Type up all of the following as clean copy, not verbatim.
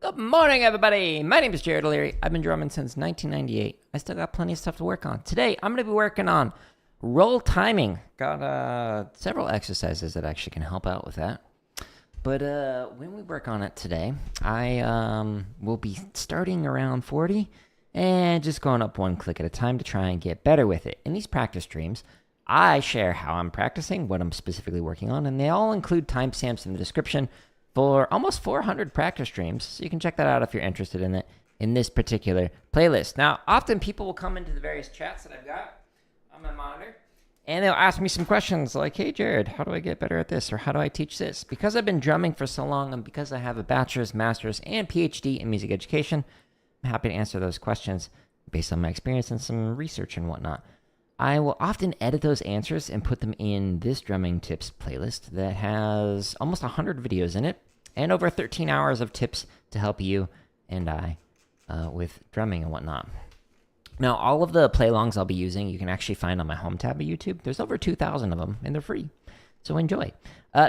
Good morning, everybody. My name is Jared O'Leary. I've been drumming since 1998. I still got plenty of stuff to work on. Today, I'm going to be working on roll timing. Got several exercises that actually can help out with that. But when we work on it today, I will be starting around 40 and just going up one click at a time to try and get better with it. In these practice streams, I share how I'm practicing, what I'm specifically working on, and they all include timestamps in the description for almost 400 practice streams, so you can check that out if you're interested in it in this particular playlist. Now, often people will come into the various chats that I've got on my monitor, and they'll ask me some questions like, hey, Jared, how do I get better at this, or how do I teach this? Because I've been drumming for so long, and because I have a bachelor's, master's, and PhD in music education, I'm happy to answer those questions based on my experience and some research and whatnot. I will often edit those answers and put them in this drumming tips playlist that has almost 100 videos in it and over 13 hours of tips to help you and I with drumming and whatnot. Now, all of the play-alongs I'll be using, you can actually find on my home tab of YouTube. There's over 2,000 of them, and they're free, so enjoy.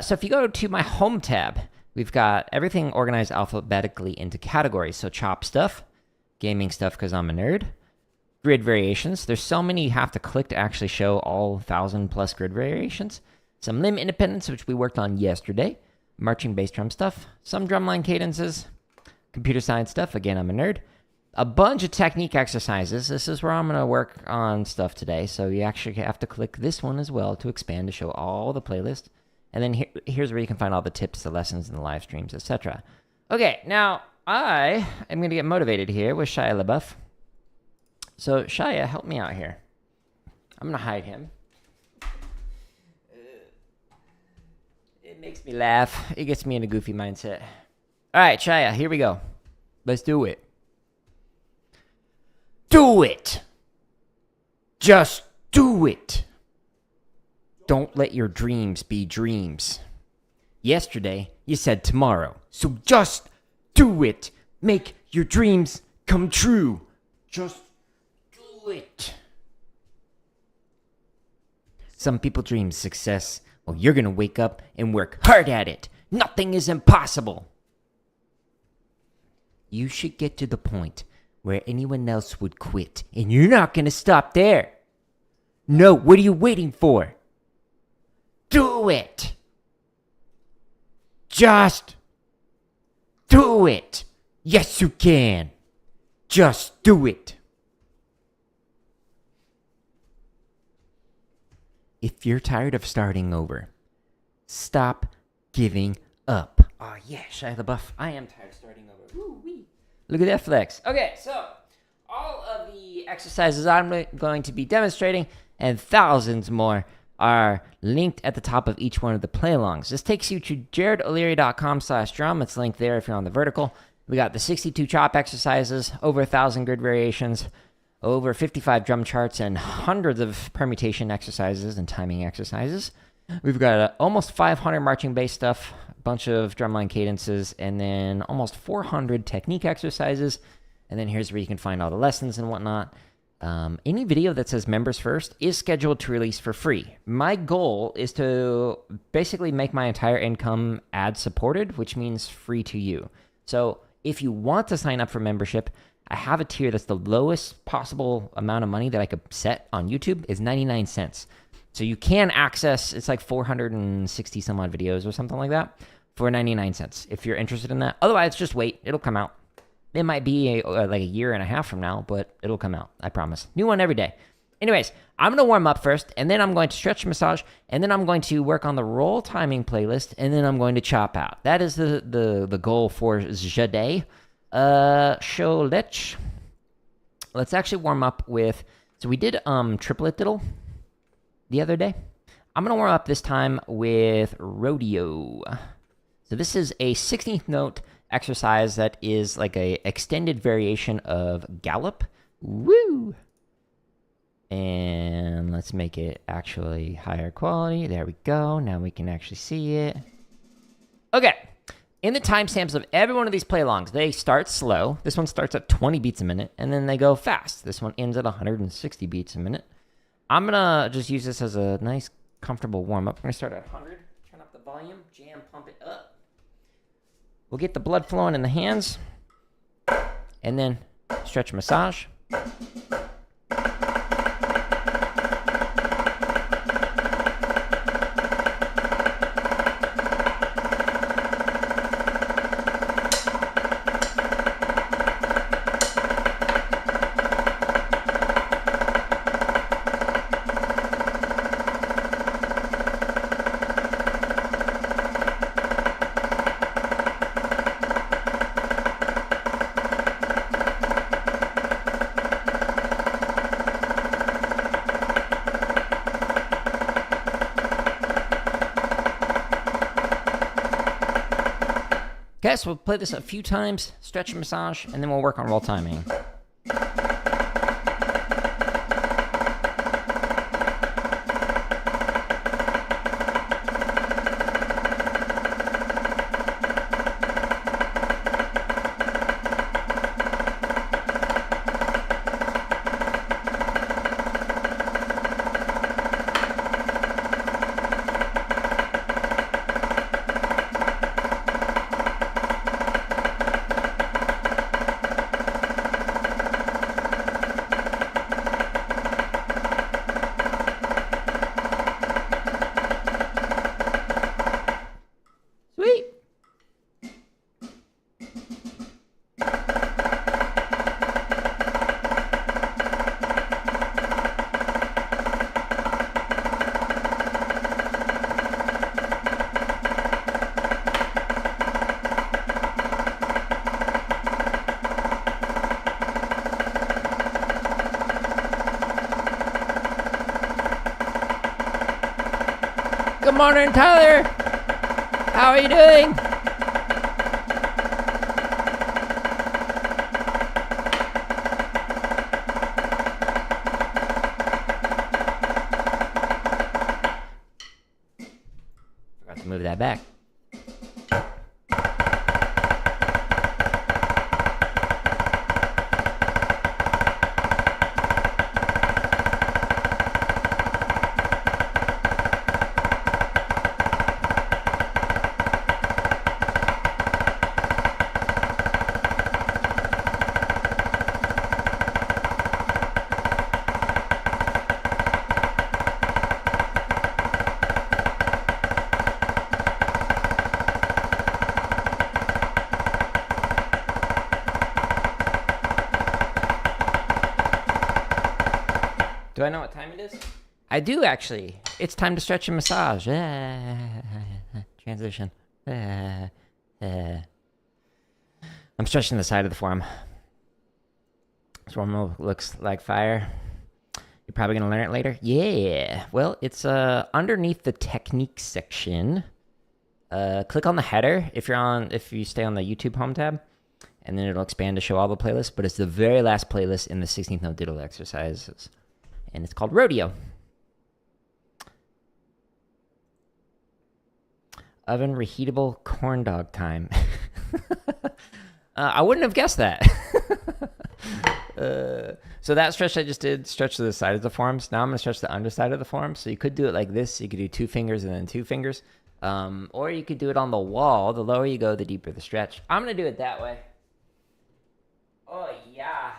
So if you go to my home tab, we've got everything organized alphabetically into categories. So chop stuff, gaming stuff because I'm a nerd, grid variations. There's so many you have to click to actually show all 1,000+ grid variations. Some limb independence, which we worked on yesterday. Marching bass drum stuff. Some drumline cadences. Computer science stuff. Again, I'm a nerd. A bunch of technique exercises. This is where I'm going to work on stuff today. So you actually have to click this one as well to expand to show all the playlist. And then here's where you can find all the tips, the lessons, and the live streams, etc. Okay, now I am going to get motivated here with Shia LaBeouf. So, Shia, help me out here. I'm going to hide him. It makes me laugh. It gets me in a goofy mindset. All right, Shia, here we go. Let's do it. Do it! Just do it! Don't let your dreams be dreams. Yesterday, you said tomorrow. So just do it. Make your dreams come true. Just do it. Some people dream success. Well, you're going to wake up and work hard at it. Nothing is impossible. You should get to the point where anyone else would quit. And you're not going to stop there. No, what are you waiting for? Do it. Just do it. Yes, you can. Just do it. If you're tired of starting over, stop giving up. Oh, yeah, Shia LaBeouf. I am tired of starting over. Woo-wee. Look at that flex. Okay, so all of the exercises I'm going to be demonstrating and thousands more are linked at the top of each one of the play-alongs. This takes you to jaredoleary.com/drum. It's linked there if you're on the vertical. We got the 62 chop exercises, over 1,000 grid variations, over 55 drum charts, and hundreds of permutation exercises and timing exercises. We've got almost 500 marching bass stuff, a bunch of drumline cadences, and then almost 400 technique exercises. And then here's where you can find all the lessons and whatnot. Any video that says members first is scheduled to release for free. My goal is to basically make my entire income ad supported, which means free to you. So if you want to sign up for membership, I have a tier that's the lowest possible amount of money that I could set on YouTube is 99 cents. So you can access, it's like 460 some odd videos or something like that for 99 cents if you're interested in that. Otherwise, just wait. It'll come out. It might be like a year and a half from now, but it'll come out. I promise. New one every day. Anyways, I'm going to warm up first, and then I'm going to stretch massage, and then I'm going to work on the roll timing playlist, and then I'm going to chop out. That is the goal for today. So let's actually warm up with, so we did triplet diddle the other day. I'm going to warm up this time with Rodeo. So this is a 16th note exercise that is like a extended variation of gallop. Woo! And let's make it actually higher quality. There we go. Now we can actually see it. Okay. In the timestamps of every one of these play-alongs, they start slow. This one starts at 20 beats a minute, and then they go fast. This one ends at 160 beats a minute. I'm going to just use this as a nice, comfortable warm-up. I'm going to start at 100, turn up the volume, jam, pump it up. We'll get the blood flowing in the hands. and then stretch massage. Okay, so we'll play this a few times, stretch and massage, and then we'll work on roll timing. Sweet. Good morning, Tyler. How are you doing? Forgot to move that back. Do I know what time it is? I do, actually. It's time to stretch and massage. Transition. I'm stretching the side of the forearm. This forearm looks like fire. You're probably going to learn it later? Yeah. Well, it's underneath the technique section. Click on the header if you stay on the YouTube home tab. And then it'll expand to show all the playlists. But it's the very last playlist in the 16th note diddle exercises. And it's called Rodeo. Oven reheatable corn dog time. I wouldn't have guessed that. So that stretch I just did, stretch to the side of the forearms. Now I'm going to stretch the underside of the forearms. So you could do it like this. You could do 2 fingers and then 2 fingers. Or you could do it on the wall. The lower you go, the deeper the stretch. I'm going to do it that way. Oh, yeah.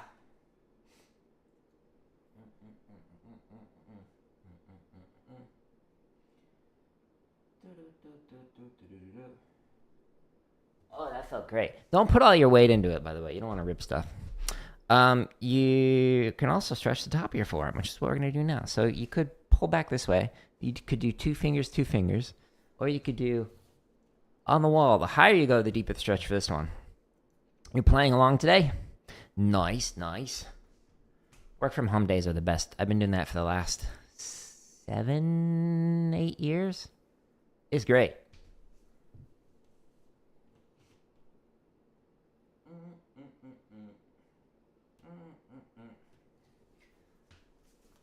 Oh, that felt great. Don't put all your weight into it, by the way. You don't want to rip stuff. You can also stretch the top of your forearm, which is what we're going to do now. So you could pull back this way. You could do 2 fingers, 2 fingers. Or you could do on the wall. The higher you go, the deeper the stretch for this one. You're playing along today? Nice, nice. Work from home days are the best. I've been doing that for the last 7, 8 years. It's great.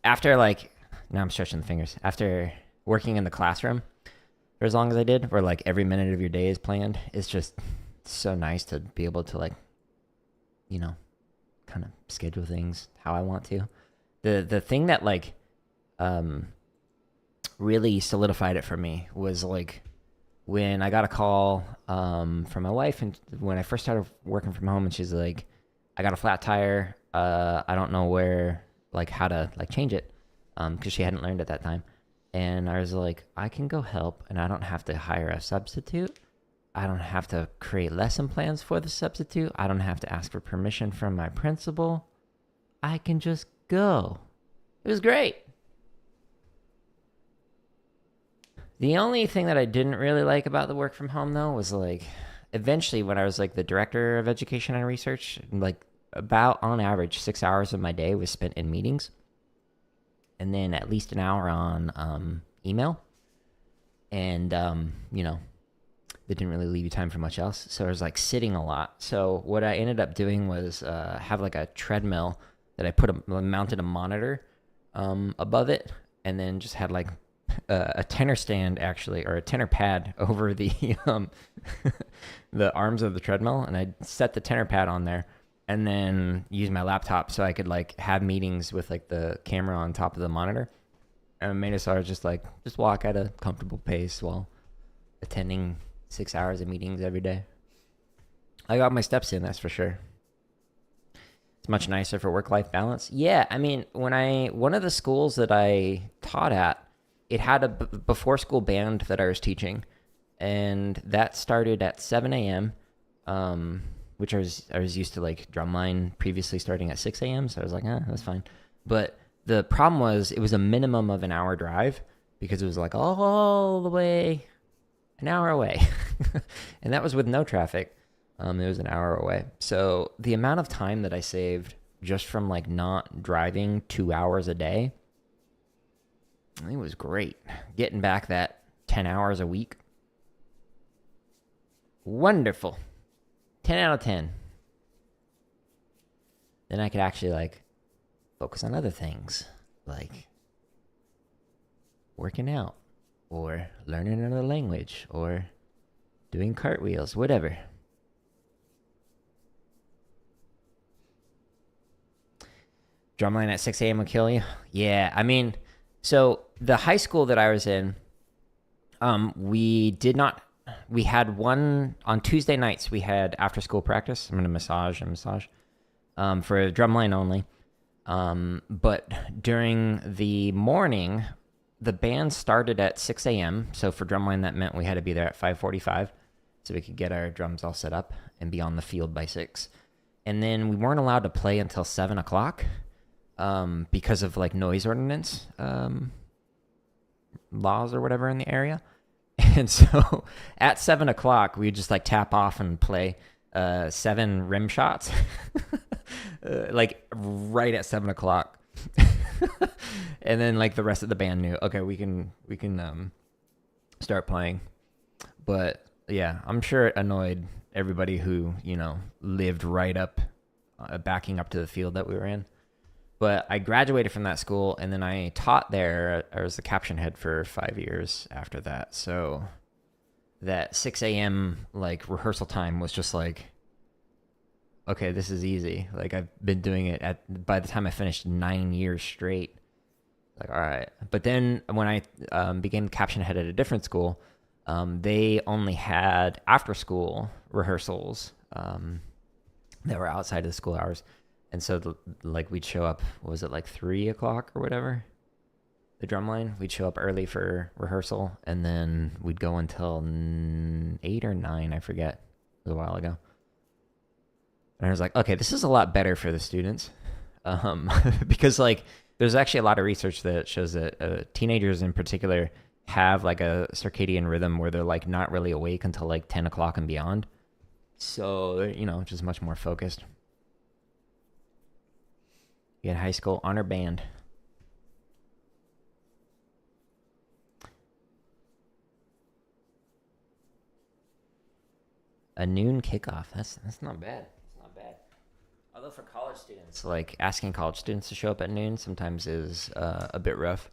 After, now I'm stretching the fingers. After working in the classroom for as long as I did, where, every minute of your day is planned, it's just so nice to be able to, kind of schedule things how I want to. The thing that, really solidified it for me was, when I got a call from my wife, and when I first started working from home, and she's like, I got a flat tire. I don't know where, like, how to like change it, because she hadn't learned at that time. And I was like, I can go help, and I don't have to hire a substitute. I don't have to create lesson plans for the substitute. I don't have to ask for permission from my principal. I can just go. It was great. The only thing that I didn't really like about the work from home, though, was like, eventually when I was like the director of education and research, like about on average 6 hours of my day was spent in meetings, and then at least an hour on email. And, they didn't really leave you time for much else. So I was like sitting a lot. So what I ended up doing was have like a treadmill that I mounted a monitor above it, and then just had like a tenor stand, actually, or a tenor pad over the the arms of the treadmill, and I set the tenor pad on there, and then use my laptop so I could like have meetings with like the camera on top of the monitor. And I made it so I was just walk at a comfortable pace while attending 6 hours of meetings every day. I got my steps in, that's for sure. It's much nicer for work-life balance. Yeah, I mean, one of the schools that I taught at, it had a before-school band that I was teaching, and that started at 7 a.m., which I was used to like drumline previously starting at 6 a.m., so I was like, that's fine. But the problem was it was a minimum of an hour drive, because it was like all the way an hour away. And that was with no traffic. It was an hour away. So the amount of time that I saved just from like not driving 2 hours a day, I think it was great. Getting back that 10 hours a week. Wonderful. 10 out of 10. Then I could actually like focus on other things, like working out, or learning another language, or doing cartwheels, whatever. Drumline at 6 a.m. will kill you? Yeah, I mean, so the high school that I was in, we had one, on Tuesday nights, we had after school practice. I'm going to massage for drumline only. But during the morning, the band started at 6 a.m. So for drumline, that meant we had to be there at 5:45 so we could get our drums all set up and be on the field by 6. And then we weren't allowed to play until 7 o'clock because of like noise ordinance laws or whatever in the area. And so at 7 o'clock, we just like tap off and play 7 rim shots like right at 7 o'clock. And then like the rest of the band knew, okay, we can start playing. But yeah, I'm sure it annoyed everybody who, lived right up backing up to the field that we were in. But I graduated from that school, and then I taught there. I was the caption head for 5 years after that. So that 6 a.m. like rehearsal time was just like, okay, this is easy. Like I've been doing it by the time I finished 9 years straight. Like, all right. But then when I became caption head at a different school, they only had after school rehearsals that were outside of the school hours. And so we'd show up, what was it, like 3 o'clock or whatever? The drumline, we'd show up early for rehearsal, and then we'd go until 8 or 9, I forget. It was a while ago. And I was like, okay, this is a lot better for the students. Because like there's actually a lot of research that shows that teenagers in particular have like a circadian rhythm where they're like not really awake until like 10 o'clock and beyond. So they're, just much more focused. You had high school honor band. A noon kickoff. That's not bad. It's not bad. Although for college students, like asking college students to show up at noon sometimes is a bit rough.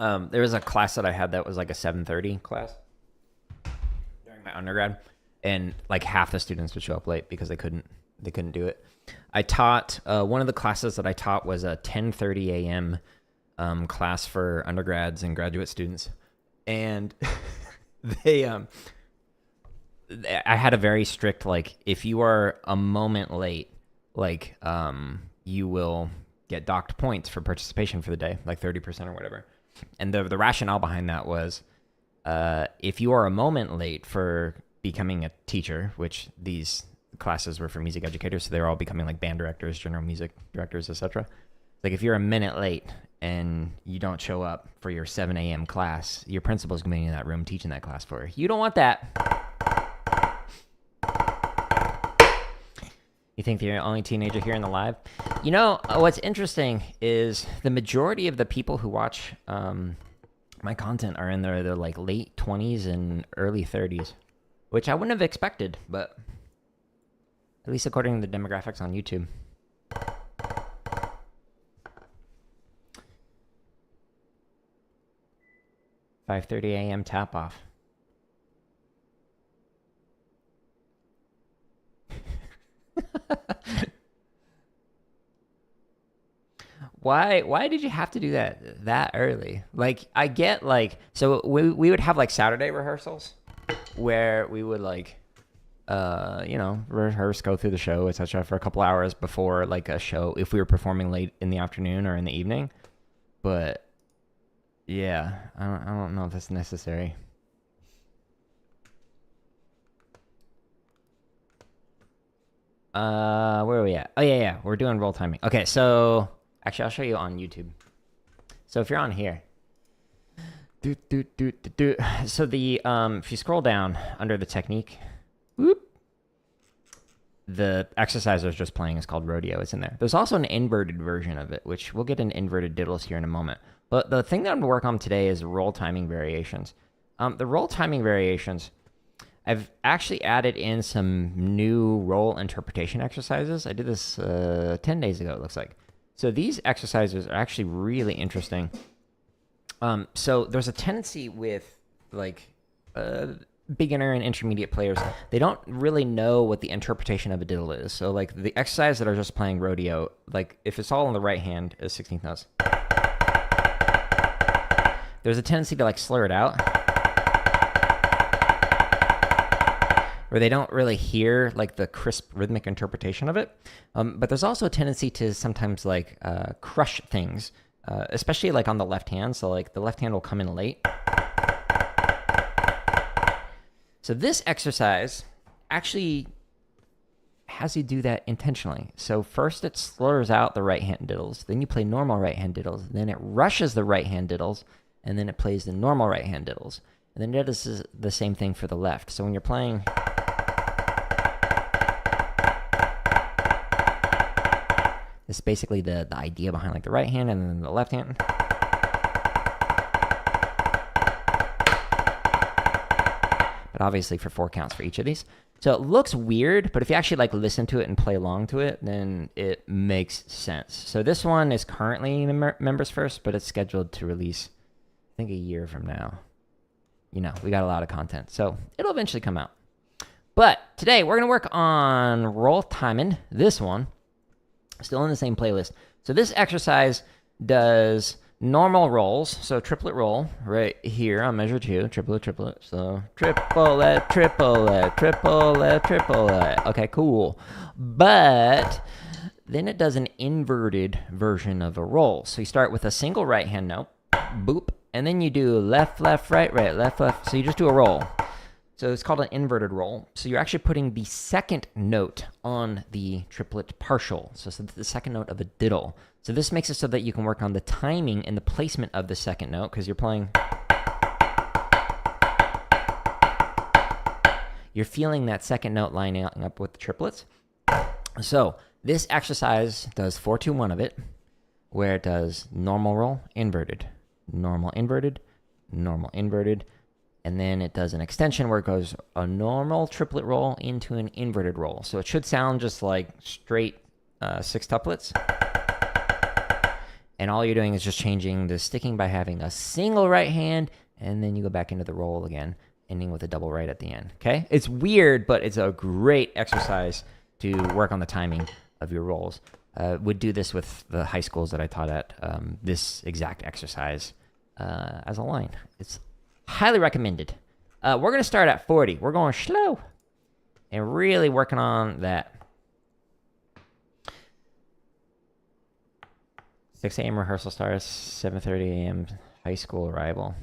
There was a class that I had that was like a 7:30 class during my undergrad, and like half the students would show up late because they couldn't do it. I taught one of the classes that I taught was a 10:30 a.m. Class for undergrads and graduate students, and they I had a very strict, like, if you are a moment late, like, you will get docked points for participation for the day, like 30% or whatever. And the rationale behind that was, if you are a moment late for becoming a teacher, which these classes were for music educators, so they're all becoming like band directors, general music directors, etc. Like if you're a minute late and you don't show up for your 7 a.m. class, your principal's going to be in that room teaching that class for you. You don't want that. You think you're the only teenager here in the live? You know, what's interesting is the majority of the people who watch my content are in their like late 20s and early 30s, which I wouldn't have expected, but at least according to the demographics on YouTube. "5:30 a.m. tap off." Why did you have to do that early? Like, I get, like, so we would have like Saturday rehearsals where we would like rehearse, go through the show, etc. for a couple hours before like a show if we were performing late in the afternoon or in the evening. But yeah, I don't know if that's necessary. Where are we at? Oh yeah, we're doing roll timing. Okay, so actually I'll show you on YouTube. So if you're on here, so the if you scroll down under the technique, whoop, the exercise I was just playing is called Rodeo. It's in there. There's also an inverted version of it, which we'll get into inverted diddles here in a moment. But the thing that I'm going to work on today is roll timing variations. The roll timing variations, I've actually added in some new roll interpretation exercises. I did this 10 days ago, it looks like. So these exercises are actually really interesting. So there's a tendency with like beginner and intermediate players, they don't really know what the interpretation of a diddle is. So like the exercise that I was just playing, Rodeo, like if it's all on the right hand is 16th notes. There's a tendency to like slur it out, where they don't really hear like the crisp rhythmic interpretation of it. But there's also a tendency to sometimes like crush things, especially like on the left hand. So like the left hand will come in late. So this exercise actually has you do that intentionally. So first it slurs out the right hand diddles, then you play normal right hand diddles, then it rushes the right hand diddles, and then it plays the normal right hand diddles. And then it does the same thing for the left. So when you're playing, it's basically the idea behind like the right hand and then the left hand. But obviously for 4 counts for each of these. So it looks weird, but if you actually like listen to it and play along to it, then it makes sense. So this one is currently members first, but it's scheduled to release, I think, a year from now. You know, we got a lot of content, so it'll eventually come out. But today we're going to work on roll timing, this one, still in the same playlist. So this exercise does normal rolls, so triplet roll right here on measure 2, triplet, so triplet, triplet, triplet, triplet. Okay, cool. But then it does an inverted version of a roll. So you start with a single right hand note, boop, and then you do left, left, right, right, left, left. So you just do a roll. So it's called an inverted roll. So you're actually putting the second note on the triplet partial. So it's the second note of a diddle. So this makes it so that you can work on the timing and the placement of the second note, because you're playing, you're feeling that second note lining up with the triplets. So this exercise does 4-2-1 of it, where it does normal roll, inverted, normal, inverted, normal, inverted, and then it does an extension where it goes a normal triplet roll into an inverted roll. So it should sound just like straight 6 tuplets. And all you're doing is just changing the sticking by having a single right hand, and then you go back into the roll again, ending with a double right at the end. Okay? It's weird, but it's a great exercise to work on the timing of your rolls. Would do this with the high schools that I taught at, this exact exercise as a line. It's highly recommended. We're going to start at 40. We're going slow. and really working on that. 6 a.m. rehearsal starts, 7:30 a.m. high school arrival.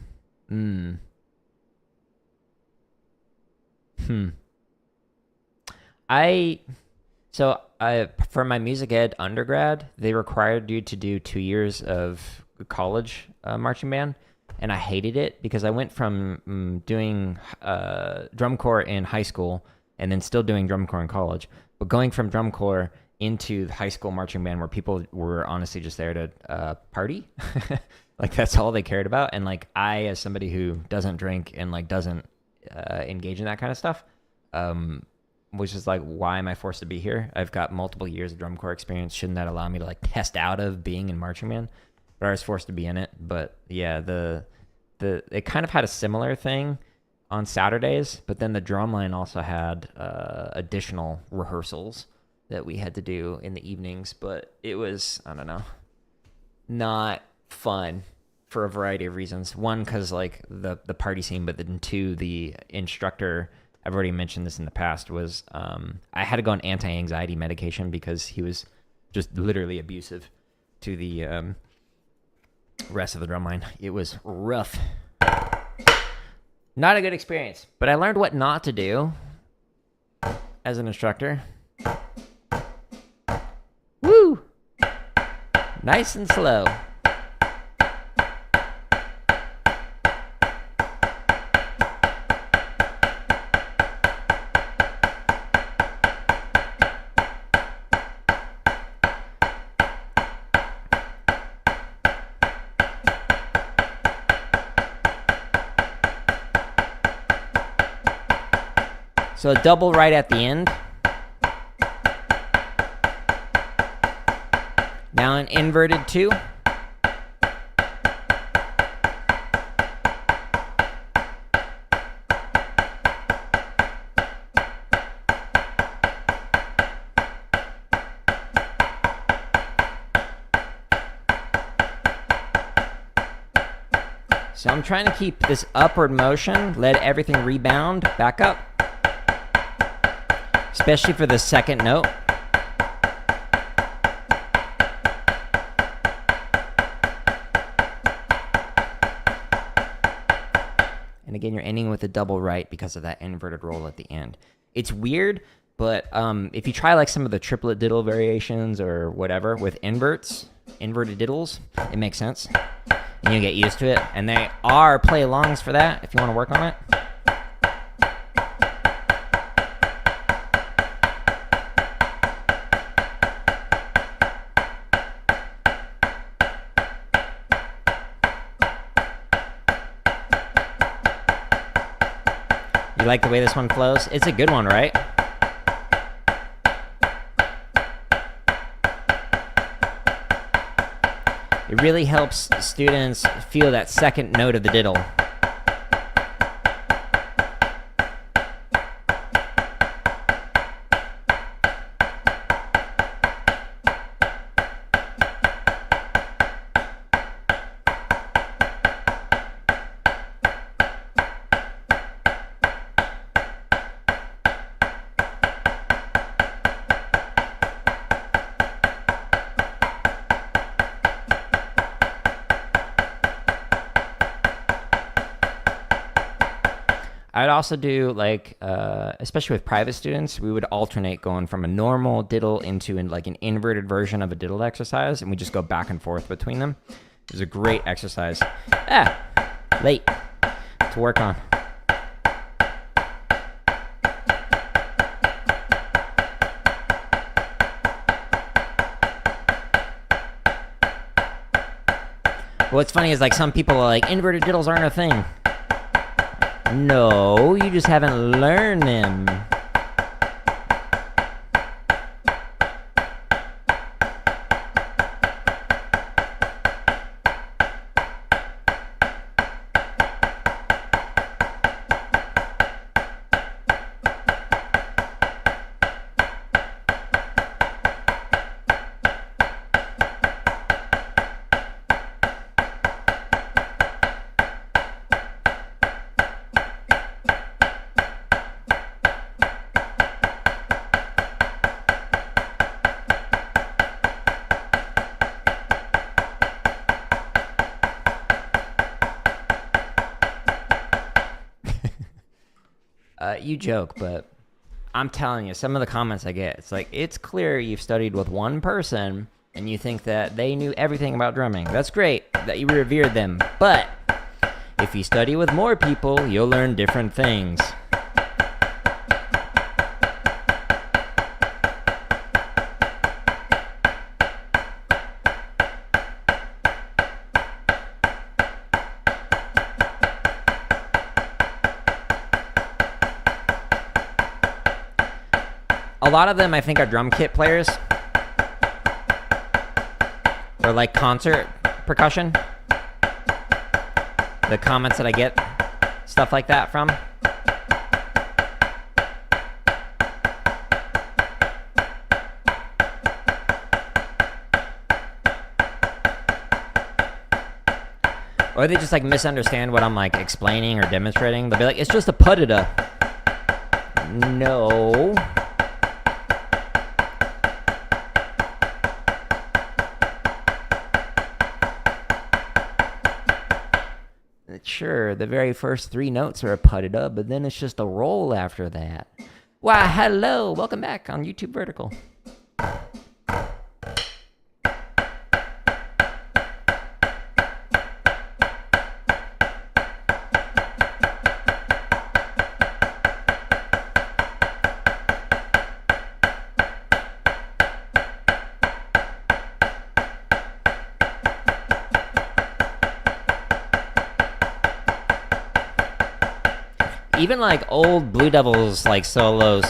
For my music ed undergrad, they required you to do 2 years of college marching band, and I hated it because I went from doing drum corps in high school and then still doing drum corps in college, but going from drum corps into the high school marching band where people were honestly just there to party. Like that's all they cared about. And like I, as somebody who doesn't drink and like doesn't engage in that kind of stuff, was just like, why am I forced to be here? I've got multiple years of drum corps experience. Shouldn't that allow me to like test out of being in marching band? But I was forced to be in it. But yeah, it kind of had a similar thing on Saturdays, but then the drumline also had additional rehearsals that we had to do in the evenings. But it was, I don't know, not fun for a variety of reasons. One, because like the party scene, but then two, the instructor, I've already mentioned this in the past, was I had to go on anti-anxiety medication because he was just literally abusive to the rest of the drumline. It was rough. Not a good experience, but I learned what not to do as an instructor. Woo! Nice and slow. So a double right at the end. Now an inverted 2. So I'm trying to keep this upward motion, let everything rebound back up. Especially for the second note. And again, you're ending with a double right because of that inverted roll at the end. It's weird, but if you try like some of the triplet diddle variations or whatever with inverted diddles, it makes sense. And you get used to it. And they are play-alongs for that if you want to work on it. You like the way this one flows? It's a good one, right? It really helps students feel that second note of the diddle. I'd also do like, especially with private students, we would alternate going from a normal diddle into like an inverted version of a diddle exercise, and we just go back and forth between them. It was a great exercise. Late to work on. What's funny is like some people are like, inverted diddles aren't a thing. No, you just haven't learned them. You joke, but I'm telling you, some of the comments I get, it's like, it's clear you've studied with one person and you think that they knew everything about drumming. That's great that you revered them, but if you study with more people, you'll learn different things. A lot of them, I think, are drum kit players. Or like concert percussion. The comments that I get stuff like that from. Or they just like misunderstand what I'm like explaining or demonstrating. They'll be like, it's just a putida. No. Sure, the very first 3 notes are putted up, but then it's just a roll after that. Why, hello, welcome back on YouTube Vertical. Even like old Blue Devils like solos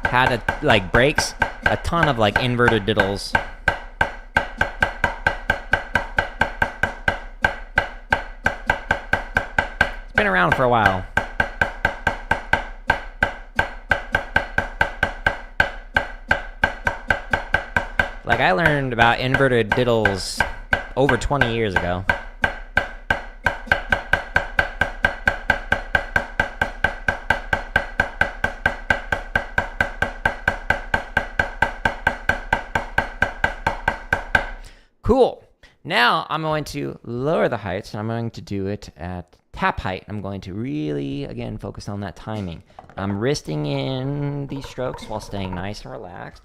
had like breaks, a ton of like inverted diddles. It's been around for a while. Like I learned about inverted diddles over 20 years ago. Cool. Now I'm going to lower the heights, and I'm going to do it at tap height. I'm going to really, again, focus on that timing. I'm wristing in these strokes while staying nice and relaxed.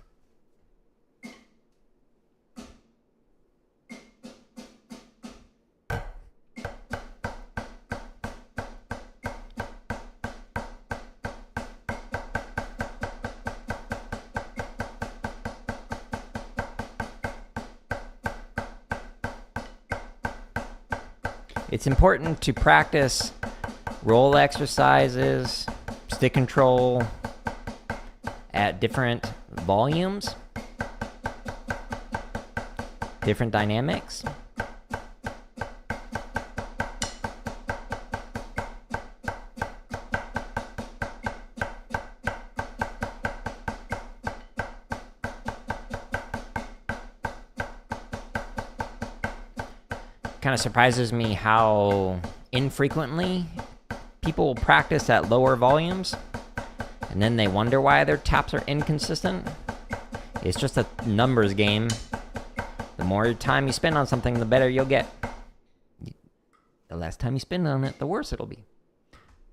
It's important to practice roll exercises, stick control at different volumes, different dynamics. Kind of surprises me how infrequently people will practice at lower volumes and then they wonder why their taps are inconsistent. It's just a numbers game. The more time you spend on something, the better you'll get. The less time you spend on it, the worse it'll be.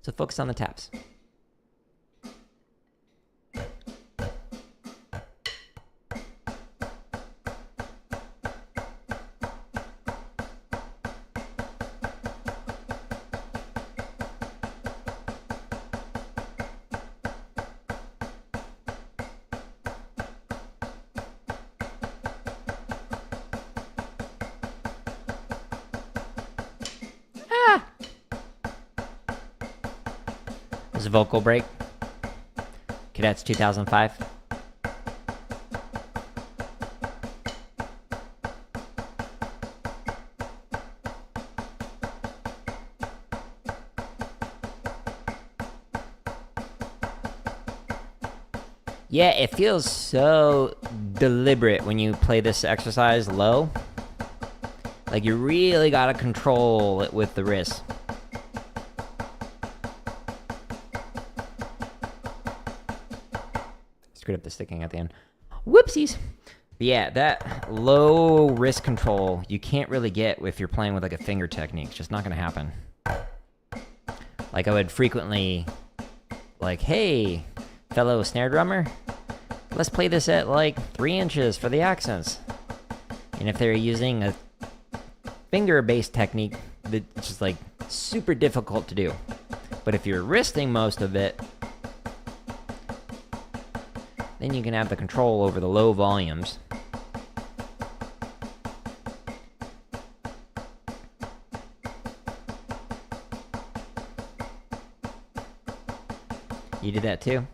So focus on the taps. There's a vocal break. Cadets 2005. Yeah, it feels so deliberate when you play this exercise low. Like you really gotta control it with the wrist. Screwed up the sticking at the end. Whoopsies. But yeah, that low wrist control you can't really get if you're playing with like a finger technique. It's just not gonna happen. Like I would frequently like, hey, fellow snare drummer, let's play this at like 3 inches for the accents. And if they're using a finger-based technique, it's just like super difficult to do. But if you're wristing most of it, then you can have the control over the low volumes. You did that too?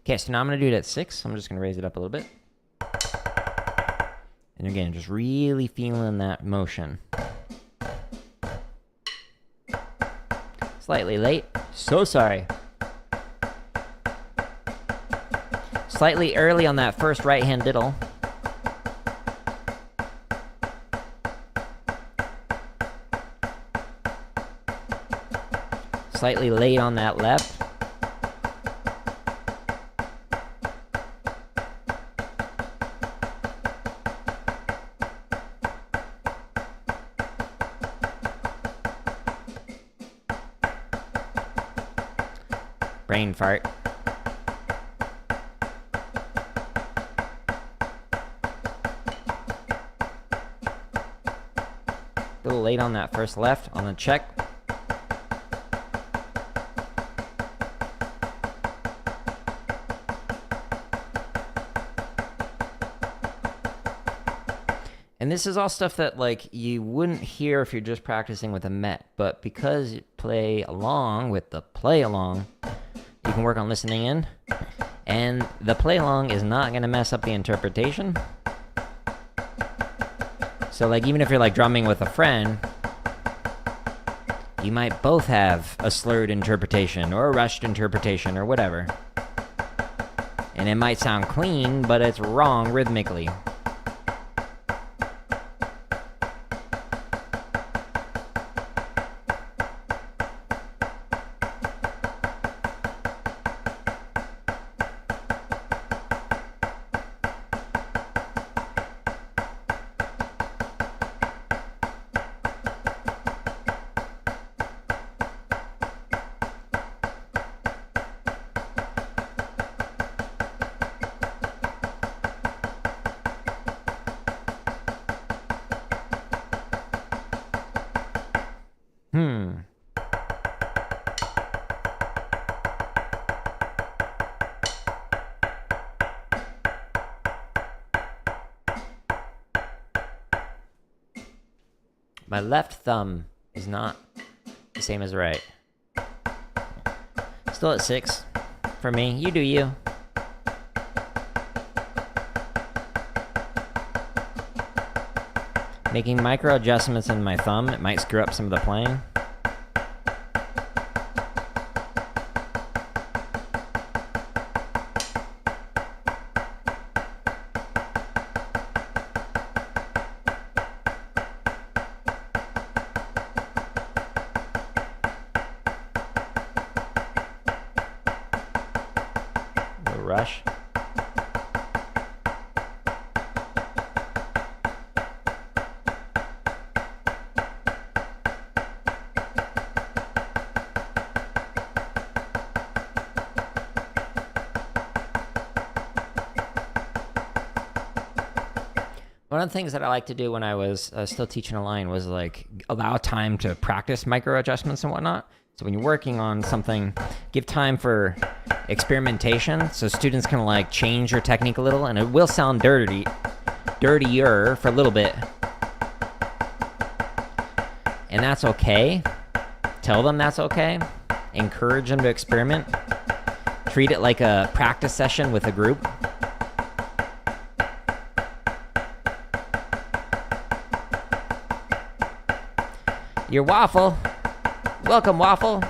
Okay, so now I'm going to do it at 6. I'm just going to raise it up a little bit. And again, just really feeling that motion. Slightly late. So sorry. Slightly early on that first right-hand diddle. Slightly late on that left. Brain fart. A little late on that first left on the check. And this is all stuff that like you wouldn't hear if you're just practicing with a Met, but because you play along with the play along, you can work on listening in, and the play along is not going to mess up the interpretation. So like even if you're like drumming with a friend, you might both have a slurred interpretation or a rushed interpretation or whatever. And it might sound clean, but it's wrong rhythmically. My left thumb is not the same as the right. Still at 6 for me. You do you. Making micro adjustments in my thumb, it might screw up some of the playing. Rush. One of the things that I like to do when I was still teaching a line was like allow time to practice micro adjustments and whatnot. So when you're working on something, give time for experimentation so students can like change your technique a little, and it will sound dirtier for a little bit. And that's okay. Tell them that's okay. Encourage them to experiment. Treat it like a practice session with a group. Your waffle. Welcome, waffle.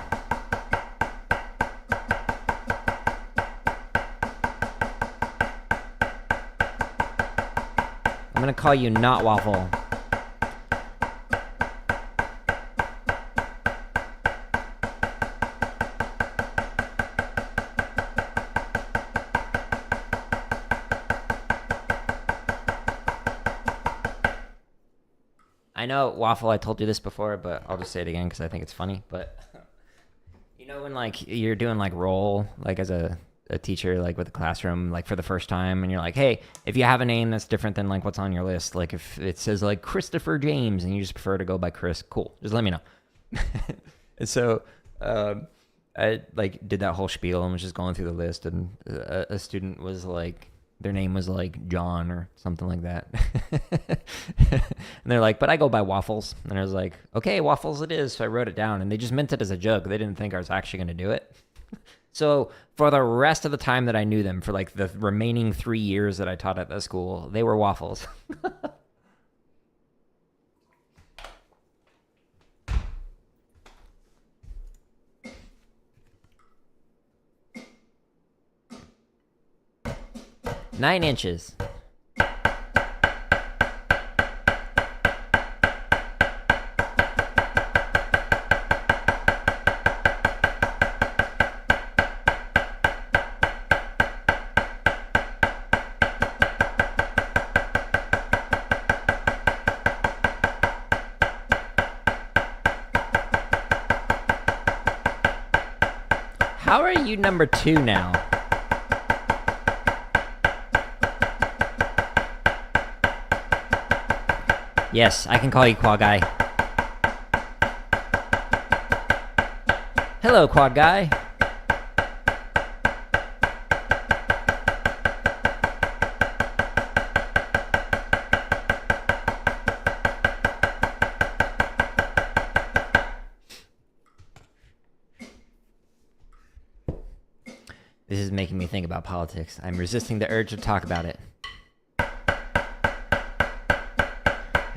I'm gonna call you not waffle. I know, Waffle, I told you this before, but I'll just say it again because I think it's funny. But you know when like you're doing like roll, like as a teacher, like with the classroom, like for the first time, and you're like, hey, if you have a name that's different than like what's on your list, like if it says like Christopher James and you just prefer to go by Chris, cool, just let me know. And so I like did that whole spiel and was just going through the list, and a student was like, their name was like John or something like that. And they're like, but I go by Waffles. And I was like, okay, Waffles it is. So I wrote it down, and they just meant it as a joke. They didn't think I was actually going to do it. So for the rest of the time that I knew them, for like the remaining 3 years that I taught at that school, they were Waffles. Nine inches. How are you number 2 now? Yes, I can call you Quad Guy. Hello, Quad Guy. This is making me think about politics. I'm resisting the urge to talk about it.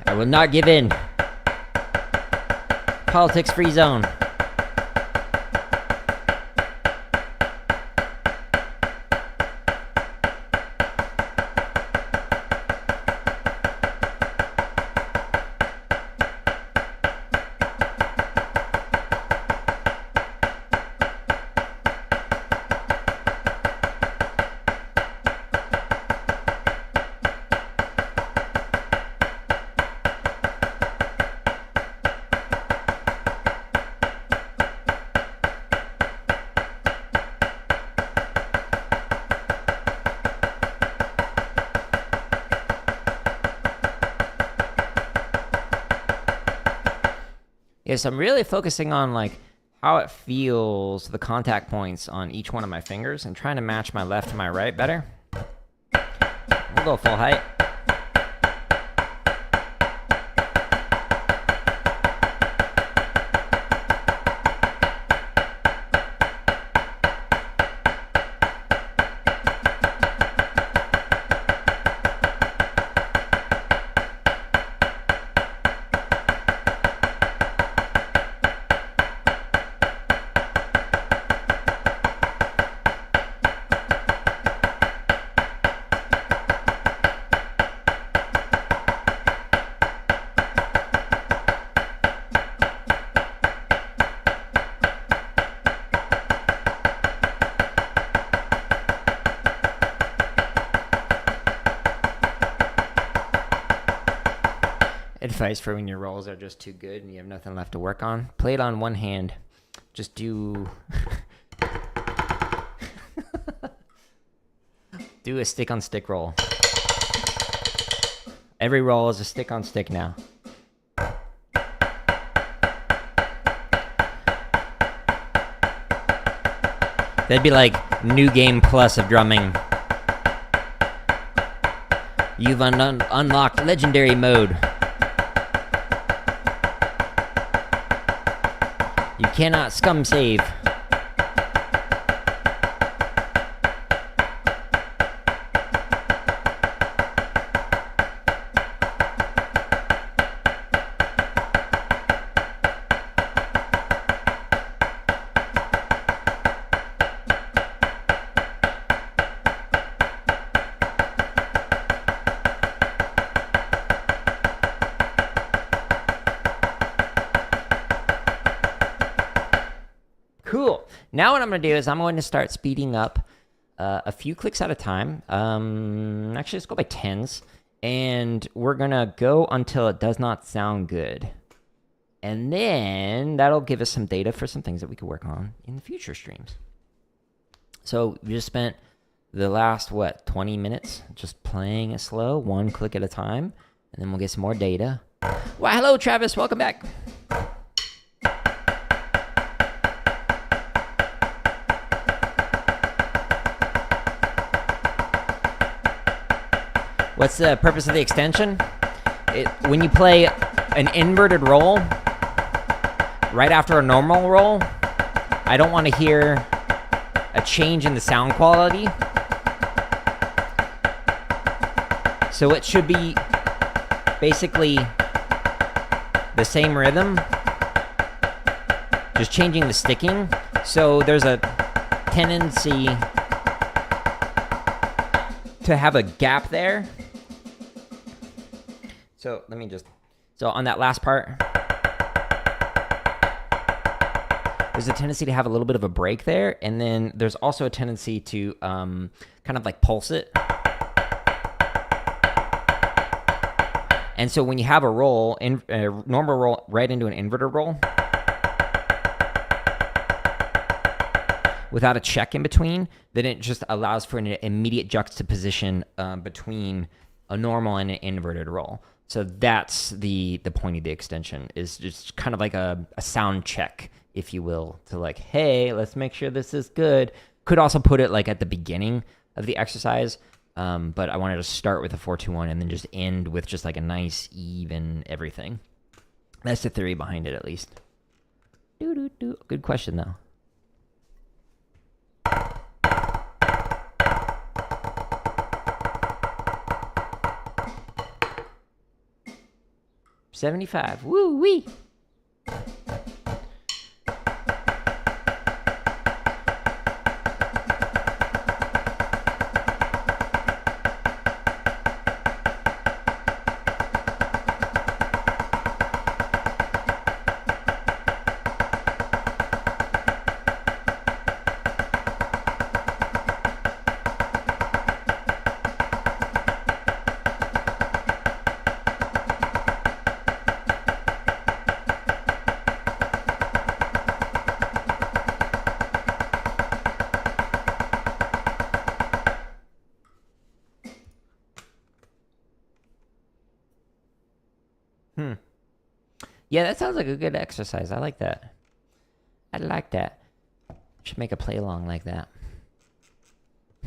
I will not give in. Politics free zone. Yes, I'm really focusing on like how it feels, the contact points on each one of my fingers, and trying to match my left to my right better. We'll go full height. Advice for when your rolls are just too good and you have nothing left to work on. Play it on one hand. Just do do a stick on stick roll. Every roll is a stick on stick now. That'd be like new game plus of drumming. You've unlocked legendary mode. You cannot scum save. Cool. Now what I'm going to do is I'm going to start speeding up a few clicks at a time. Actually, let's go by tens. And we're going to go until it does not sound good. And then that'll give us some data for some things that we could work on in the future streams. So we just spent the last, 20 minutes just playing it slow, one click at a time. And then we'll get some more data. Well, hello, Travis. Welcome back. What's the purpose of the extension? When you play an inverted roll right after a normal roll, I don't want to hear a change in the sound quality. So it should be basically the same rhythm, just changing the sticking. So there's a tendency to have a gap there. So so on that last part, there's a tendency to have a little bit of a break there, and then there's also a tendency to kind of like pulse it. And so when you have a roll, a normal roll right into an inverted roll, without a check in between, then it just allows for an immediate juxtaposition between a normal and an inverted roll. So that's the point of the extension, is just kind of like a sound check, if you will, to like, hey, let's make sure this is good. Could also put it like at the beginning of the exercise, but I wanted to start with a 4-2-1 and then just end with just like a nice, even everything. That's the theory behind it, at least. Good question, though. $75. Woo wee. Yeah, that sounds like a good exercise. I like that. Should make a play along like that.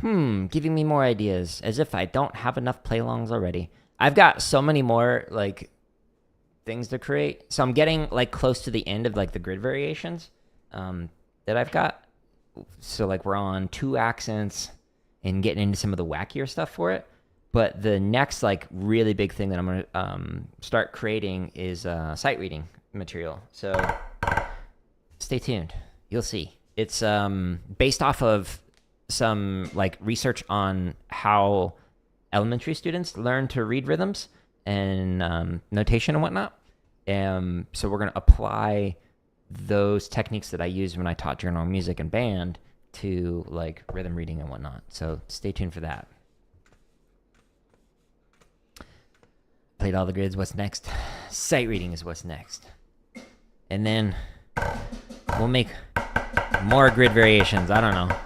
Giving me more ideas, as if I don't have enough play alongs already. I've got so many more like things to create. So I'm getting like close to the end of like the grid variations that I've got. So like we're on 2 accents and getting into some of the wackier stuff for it. But the next like really big thing that I'm going to start creating is sight reading material. So stay tuned. You'll see. It's based off of some like research on how elementary students learn to read rhythms and notation and whatnot. So we're going to apply those techniques that I used when I taught general music and band to like rhythm reading and whatnot. So stay tuned for that. Played all the grids. What's next? Sight reading is what's next. And then we'll make more grid variations. I don't know.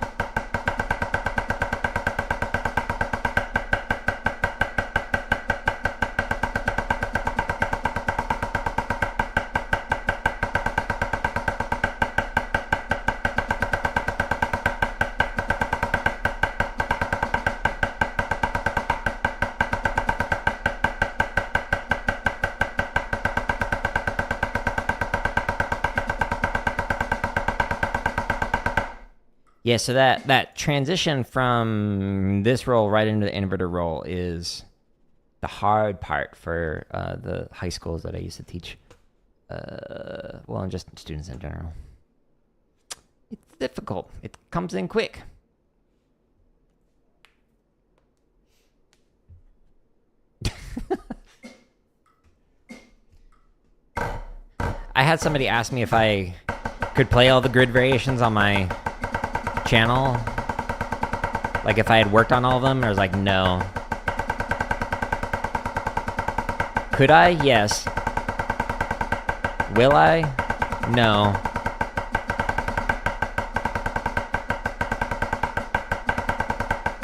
Yeah, so that transition from this roll right into the inverted roll is the hard part for the high schools that I used to teach. Well, and just students in general. It's difficult. It comes in quick. I had somebody ask me if I could play all the grid variations on my channel, like if I had worked on all of them. I was like, no. Could I? Yes. Will I? No.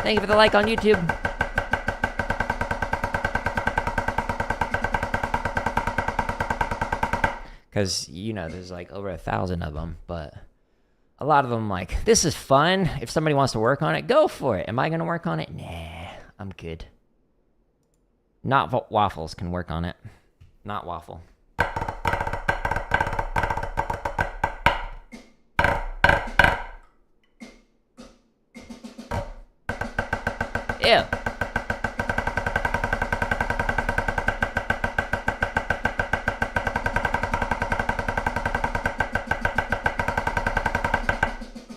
Thank you for the like on YouTube. Because, you know, there's like over 1,000 of them, but a lot of them like, this is fun. If somebody wants to work on it, go for it. Am I going to work on it? Nah, I'm good. Not Waffles can work on it. Not Waffle. Ew.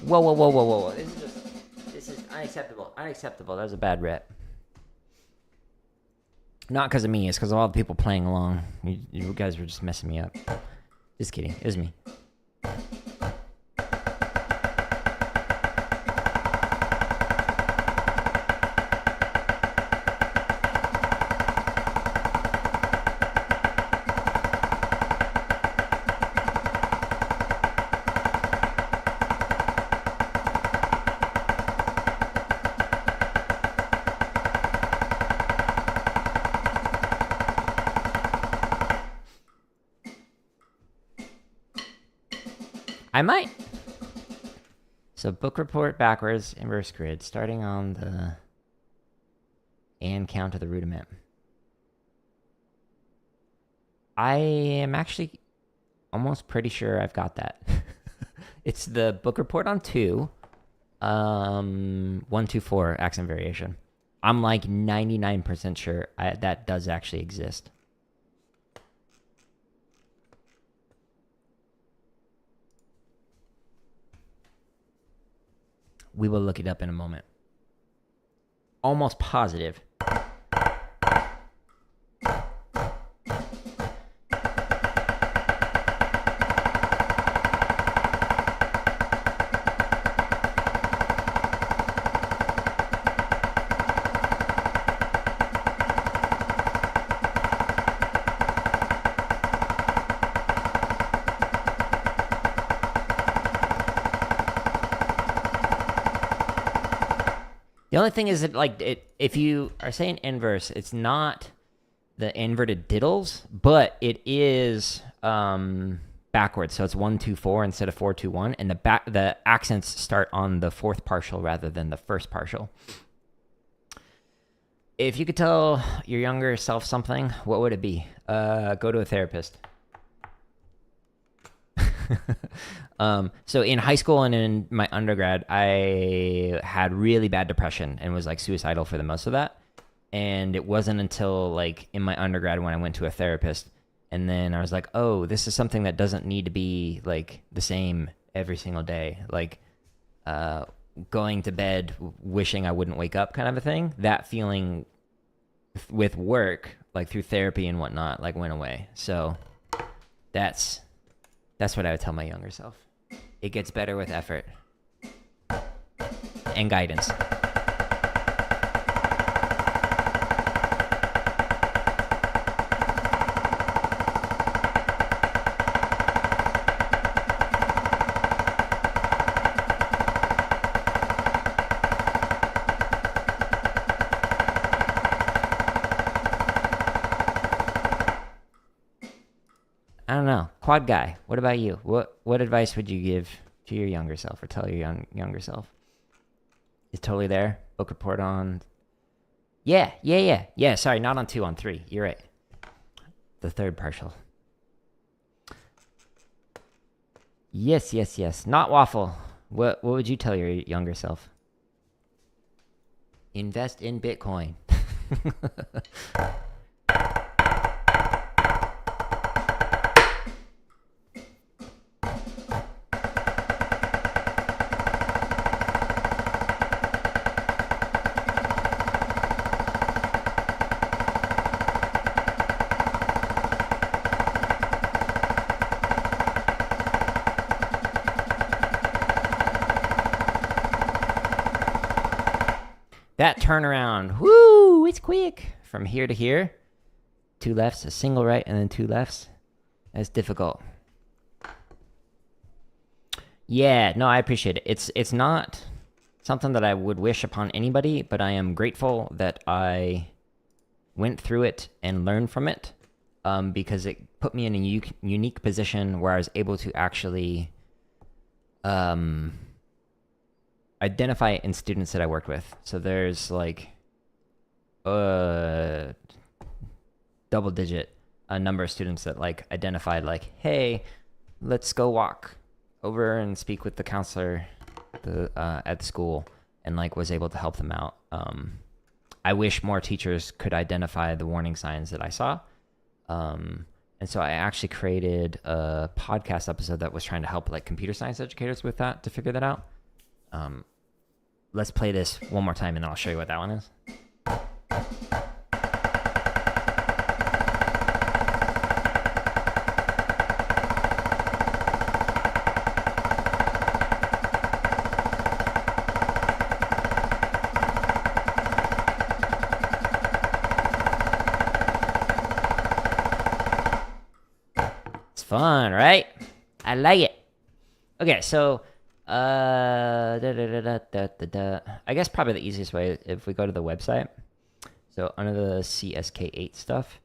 Whoa, whoa, whoa, whoa, whoa. This is unacceptable. Unacceptable. That was a bad rep. Not because of me, it's because of all the people playing along. You guys were just messing me up. Just kidding. It was me. I might. So book report backwards, inverse grid, starting on the and count to the rudiment. I am actually almost pretty sure I've got that. It's the book report on 2, 1, 2, 4 accent variation. I'm like 99% sure that does actually exist. We will look it up in a moment. Almost positive. The only thing is that, like, if you are saying inverse, it's not the inverted diddles, but it is backwards. So it's 1, 2, 4 instead of 4, 2, 1, and the accents start on the fourth partial rather than the first partial. If you could tell your younger self something, what would it be? Go to a therapist. So in high school and in my undergrad, I had really bad depression and was like suicidal for the most of that. And it wasn't until like in my undergrad when I went to a therapist, and then I was like, oh, this is something that doesn't need to be like the same every single day. Like, going to bed wishing I wouldn't wake up kind of a thing. That feeling with work, like through therapy and whatnot, like went away. So that's what I would tell my younger self. It gets better with effort and guidance. I don't know. Quad guy, what about you? What advice would you give to your younger self or tell your younger self? Is totally there? Book report on... Yeah. Sorry, not on 2, on 3. You're right. The third partial. Yes. Not waffle. What would you tell your younger self? Invest in Bitcoin. That turnaround, whoo, it's quick. From here to here, two lefts, a single right, and then two lefts. That's difficult. Yeah, no, I appreciate it. It's not something that I would wish upon anybody, but I am grateful that I went through it and learned from it, because it put me in a unique position where I was able to actually identify it in students that I worked with. So there's like double digit a number of students that like identified like, hey, let's go walk over and speak with the counselor at school, and like was able to help them out. I wish more teachers could identify the warning signs that I saw. And so I actually created a podcast episode that was trying to help like computer science educators with that, to figure that out. Let's play this one more time and then I'll show you what that one is. Fun, right? I like it. Okay, so I guess probably the easiest way, if we go to the website, so under the CSK8 stuff,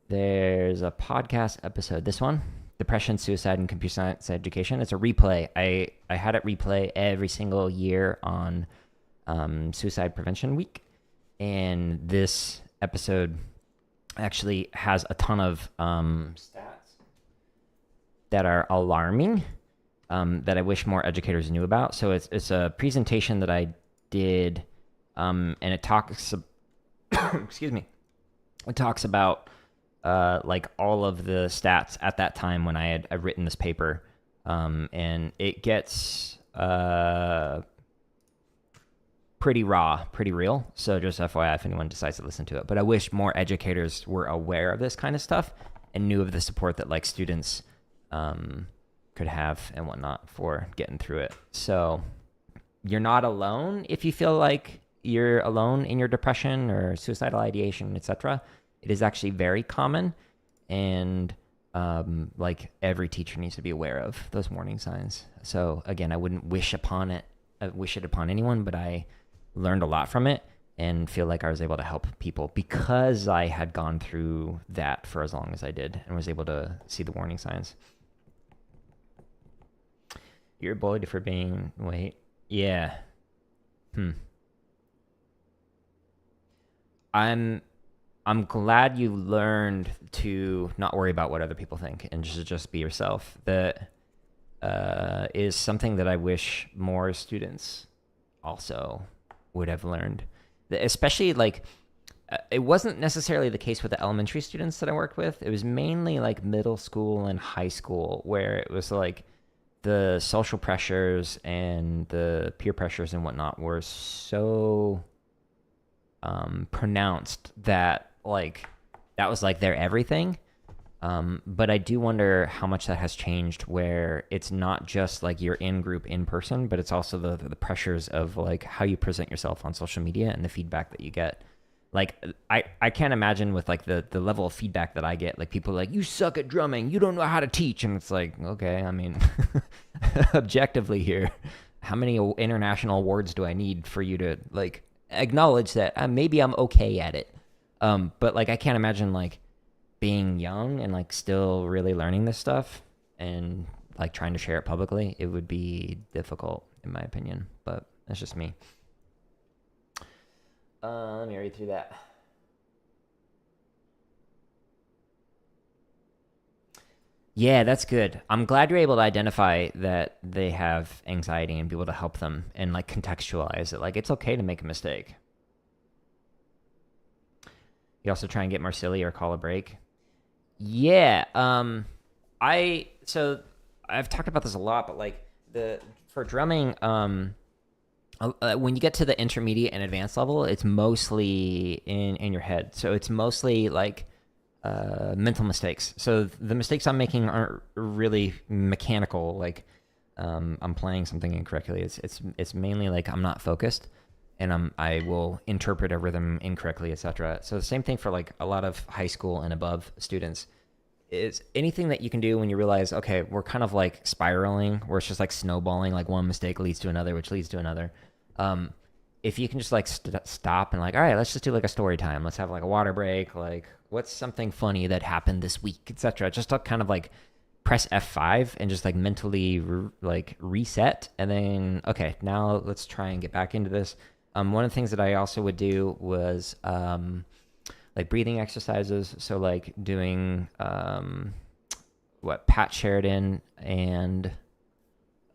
there's a podcast episode. This one, Depression, Suicide, and Computer Science Education. It's a replay. I had it replay every single year on Suicide Prevention Week, and this episode actually has a ton of stats that are alarming, that I wish more educators knew about. So it's a presentation that I did, and it talks, excuse me, it talks about like all of the stats at that time when I'd written this paper, and it gets pretty raw, pretty real. So just FYI, if anyone decides to listen to it. But I wish more educators were aware of this kind of stuff and knew of the support that like students could have and whatnot for getting through it. So you're not alone if you feel like you're alone in your depression or suicidal ideation, etc. It is actually very common, and like every teacher needs to be aware of those warning signs. So again, I wouldn't wish it upon anyone, but I learned a lot from it and feel like I was able to help people because I had gone through that for as long as I did and was able to see the warning signs. You're bullied for being... Wait. Yeah. I'm glad you learned to not worry about what other people think and just be yourself. That is something that I wish more students also would have learned. Especially like... it wasn't necessarily the case with the elementary students that I worked with. It was mainly like middle school and high school, where it was like the social pressures and the peer pressures and whatnot were so pronounced that like that was like their everything. But I do wonder how much that has changed, where it's not just like you're in group in person, but it's also the pressures of like how you present yourself on social media and the feedback that you get. Like, I can't imagine with like the level of feedback that I get, like people are like, you suck at drumming, you don't know how to teach. And it's like, okay, I mean, objectively here, how many international awards do I need for you to like acknowledge that maybe I'm okay at it? But like, I can't imagine like being young and like still really learning this stuff and like trying to share it publicly. It would be difficult in my opinion, but that's just me. Let me read through that. Yeah, that's good. I'm glad you're able to identify that they have anxiety and be able to help them and like contextualize it. Like, it's okay to make a mistake. You also try and get more silly or call a break. Yeah. So I've talked about this a lot, but like for drumming, when you get to the intermediate and advanced level, it's mostly in your head. So it's mostly like mental mistakes. So the mistakes I'm making aren't really mechanical. Like I'm playing something incorrectly. It's mainly like I'm not focused. and I will interpret a rhythm incorrectly, etc. So the same thing for like a lot of high school and above students is anything that you can do when you realize, okay, we're kind of like spiraling, where it's just like snowballing, like one mistake leads to another, which leads to another. If you can just like stop and like, all right, let's just do like a story time. Let's have like a water break. Like, what's something funny that happened this week, etc. Just to kind of like press F5 and just like mentally like reset, and then okay, now let's try and get back into this. One of the things that I also would do was like breathing exercises. So like doing what Pat Sheridan and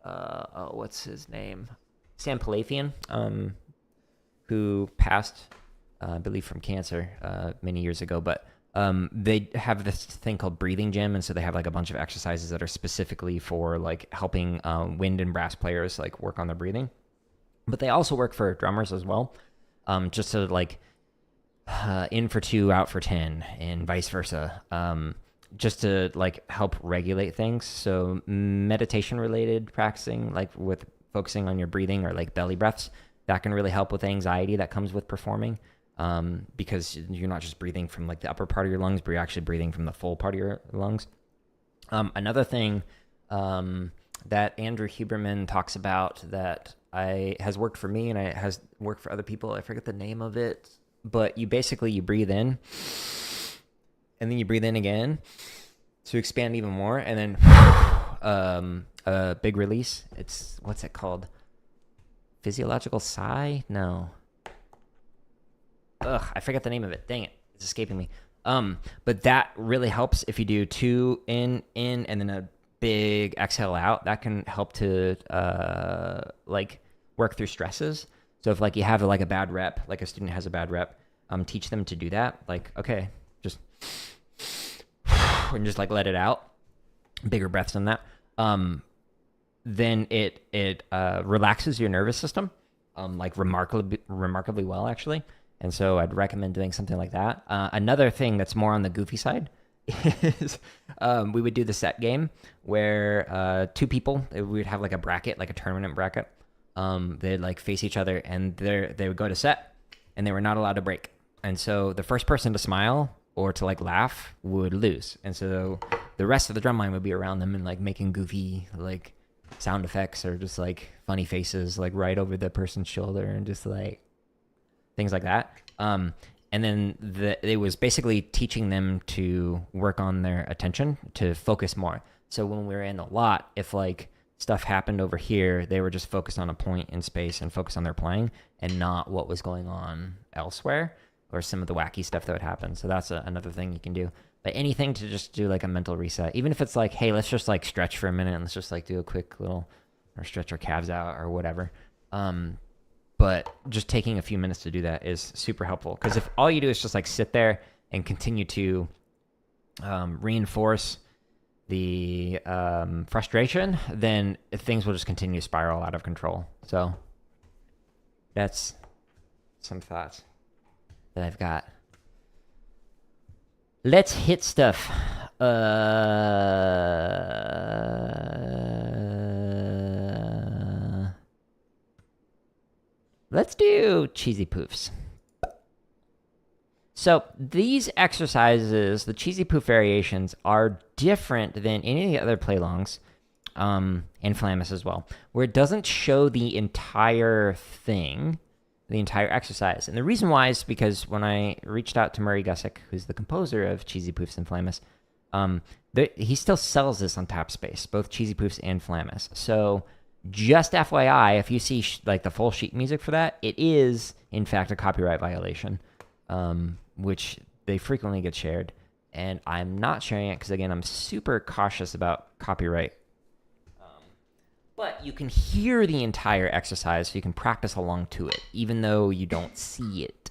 what's his name? Sam Palafian, who passed, I believe, from cancer many years ago. But they have this thing called Breathing Gym, and so they have like a bunch of exercises that are specifically for like helping wind and brass players like work on their breathing. But they also work for drummers as well, just to like in for 2, out for 10, and vice versa. Just to like help regulate things. So meditation related practicing, like with focusing on your breathing or like belly breaths, that can really help with anxiety that comes with performing, because you're not just breathing from like the upper part of your lungs, but you're actually breathing from the full part of your lungs. Another thing that Andrew Huberman talks about that has worked for me and it has worked for other people, I forget the name of it, but you breathe in and then you breathe in again to expand even more, and then big release. What's it called? Physiological sigh? No. I forget the name of it. Dang it. It's escaping me. But that really helps if you do 2 in, and then a big exhale out. That can help to like work through stresses. So if like you have like a bad rep, like a student has a bad rep, teach them to do that. Like, okay, just and just like let it out. Bigger breaths than that. Then it relaxes your nervous system, like remarkably well, actually. And so I'd recommend doing something like that. Another thing that's more on the goofy side is we would do the set game where 2 people, we would have like a bracket, like a tournament bracket. They'd like face each other, and they would go to set, and they were not allowed to break. And so the first person to smile or to like laugh would lose. And so the rest of the drumline would be around them and like making goofy like sound effects or just like funny faces like right over the person's shoulder and just like things like that. And then it was basically teaching them to work on their attention, to focus more. So when we were in the lot, if like stuff happened over here, they were just focused on a point in space and focused on their playing and not what was going on elsewhere or some of the wacky stuff that would happen. So that's another thing you can do. But anything to just do like a mental reset, even if it's like, hey, let's just like stretch for a minute and let's just like do a quick little, or stretch our calves out or whatever. But just taking a few minutes to do that is super helpful, because if all you do is just like sit there and continue to reinforce the frustration, then things will just continue to spiral out of control. So that's some thoughts that I've got. Let's hit stuff. Let's do Cheezy Poofs. So these exercises, the Cheezy Poof variations, are different than any of the other play-alongs, and Flamus as well, where it doesn't show the entire thing, the entire exercise. And the reason why is because when I reached out to Murray Gussick, who's the composer of Cheezy Poofs and Flamus, he still sells this on Tapspace, both Cheezy Poofs and Flamus. So just FYI, if you see like the full sheet music for that, it is in fact a copyright violation, which they frequently get shared. And I'm not sharing it because, again, I'm super cautious about copyright. But you can hear the entire exercise, so you can practice along to it, even though you don't see it.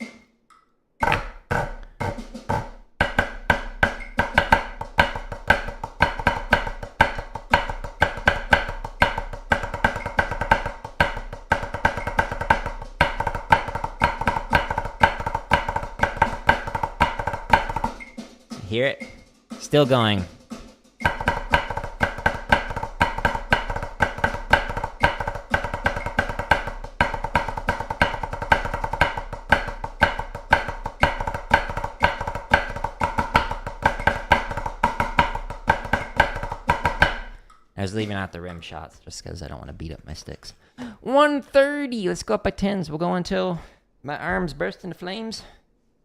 Hear it? Still going. I was leaving out the rim shots just because I don't want to beat up my sticks. 130. Let's go up by 10s. We'll go until my arms burst into flames.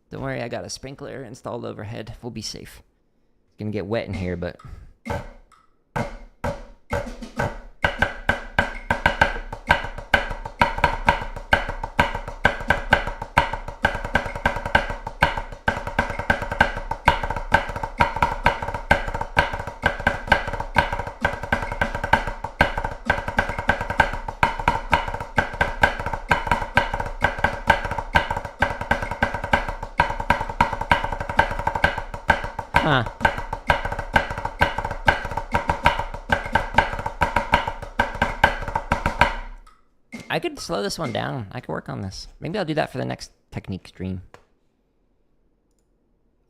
Don't worry, I got a sprinkler installed overhead. We'll be safe. It's going to get wet in here, but... Huh. I could slow this one down. I could work on this. Maybe I'll do that for the next technique stream.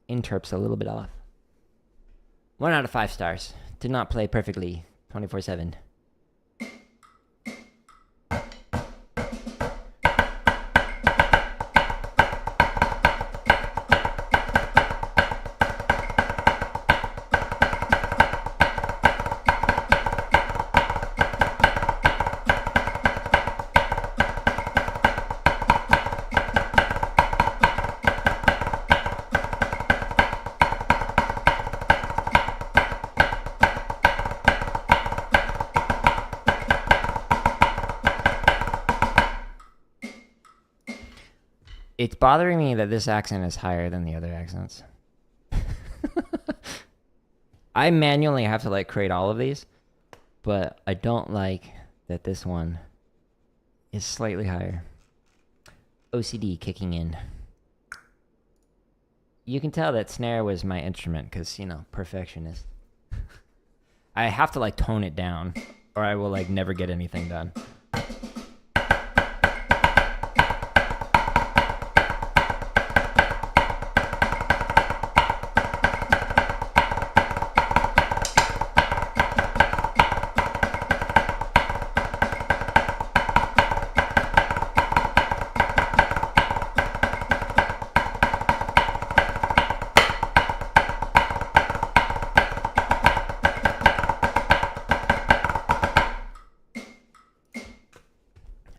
Interrupts a little bit off. 1 out of 5 stars. Did not play perfectly 24/7. It's bothering me that this accent is higher than the other accents. I manually have to like create all of these, but I don't like that this one is slightly higher. OCD kicking in. You can tell that snare was my instrument because, you know, perfectionist. I have to like tone it down or I will like never get anything done.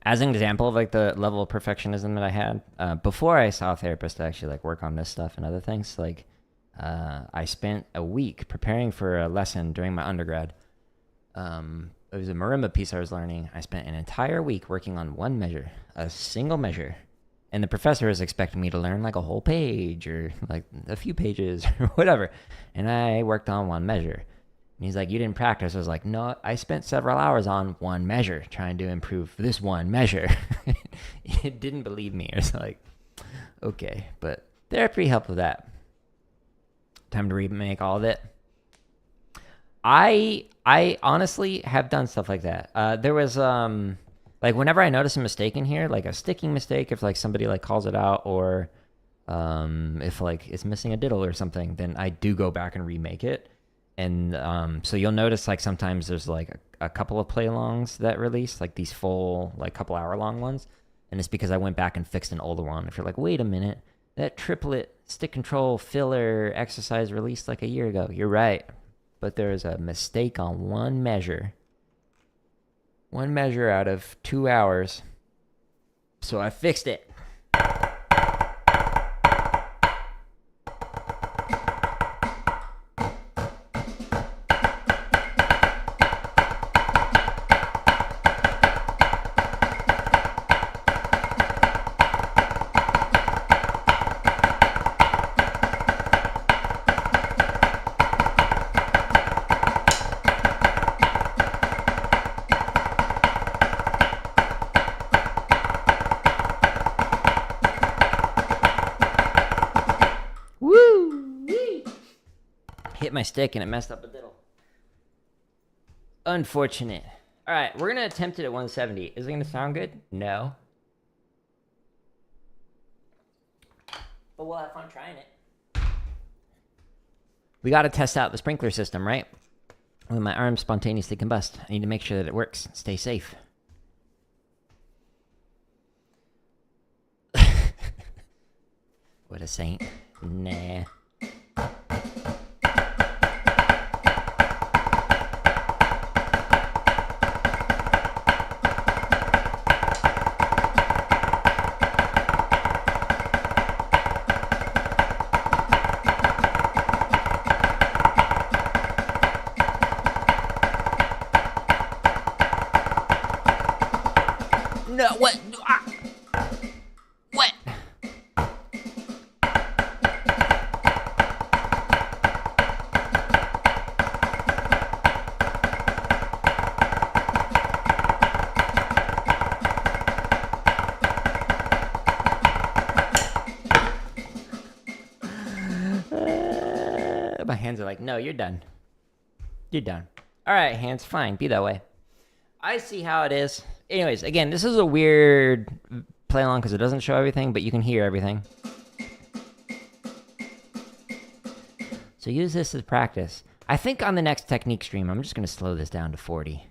As an example of like the level of perfectionism that I had, before I saw a therapist to actually like work on this stuff and other things, like I spent a week preparing for a lesson during my undergrad. It was a marimba piece I was learning. I spent an entire week working on one measure, a single measure. And the professor was expecting me to learn like a whole page or like a few pages or whatever. And I worked on one measure. And he's like, you didn't practice. I was like, no, I spent several hours on one measure trying to improve this one measure. It didn't believe me. I was like, okay. But therapy helped with that. Time to remake all of it. I honestly have done stuff like that. There was, like, whenever I notice a mistake in here, like a sticking mistake, if, like, somebody, like, calls it out or if, like, it's missing a diddle or something, then I do go back and remake it. And so you'll notice like sometimes there's like a couple of play-alongs that release, like these full like couple hour-long ones. And it's because I went back and fixed an older one. If you're like, wait a minute, that triplet stick control filler exercise released like a year ago. You're right. But there's a mistake on one measure. One measure out of 2 hours. So I fixed it. Hit my stick and it messed up a diddle. Unfortunate. All right, we're going to attempt it at 170. Is it going to sound good? No. But we'll have fun trying it. We got to test out the sprinkler system, right? When my arms spontaneously combust, I need to make sure that it works. Stay safe. What a saint. Nah. no, what? What? My hands are like, no, you're done. You're done. All right, hands, fine. Be that way. I see how it is. Anyways, again, this is a weird play along because it doesn't show everything, but you can hear everything. So use this as practice. I think on the next technique stream, I'm just going to slow this down to 40.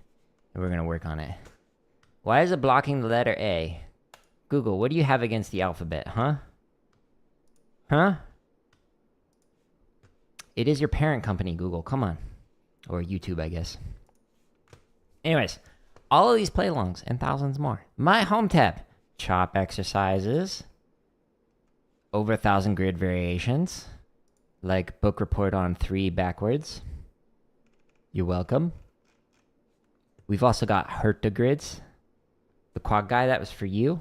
And we're going to work on it. Why is it blocking the letter A? Google, what do you have against the alphabet, huh? Huh? It is your parent company, Google. Come on. Or YouTube, I guess. Anyways, all of these play-alongs and thousands more. My home tab. Chop exercises. Over 1,000 grid variations. Like book report on 3 backwards. You're welcome. We've also got Herta grids. The quad guy, that was for you.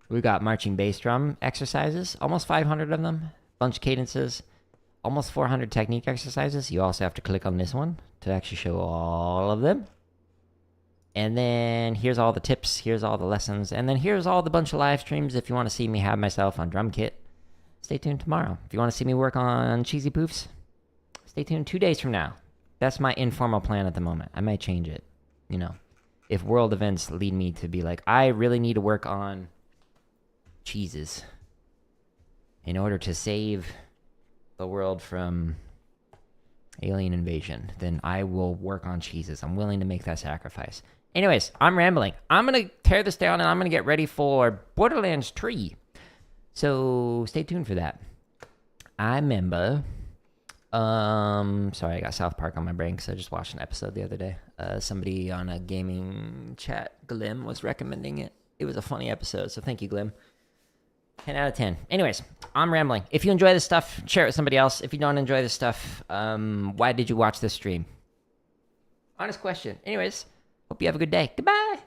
We got marching bass drum exercises. Almost 500 of them. Bunch of cadences. Almost 400 technique exercises. You also have to click on this one to actually show all of them. And then here's all the tips. Here's all the lessons. And then here's all the bunch of live streams if you want to see me have myself on drum kit. Stay tuned tomorrow. If you want to see me work on Cheezy poofs, stay tuned 2 days from now. That's my informal plan at the moment. I might change it, you know. If world events lead me to be like, I really need to work on cheeses in order to save the world from alien invasion, then I will work on cheeses. I'm willing to make that sacrifice. Anyways, I'm rambling. I'm going to tear this down and I'm going to get ready for Borderlands 3. So stay tuned for that. I remember, sorry, I got South Park on my brain because I just watched an episode the other day. Somebody on a gaming chat, Glim, was recommending it. It was a funny episode, so thank you, Glim. 10 out of 10. Anyways, I'm rambling. If you enjoy this stuff, share it with somebody else. If you don't enjoy this stuff, why did you watch this stream? Honest question. Anyways, hope you have a good day. Goodbye.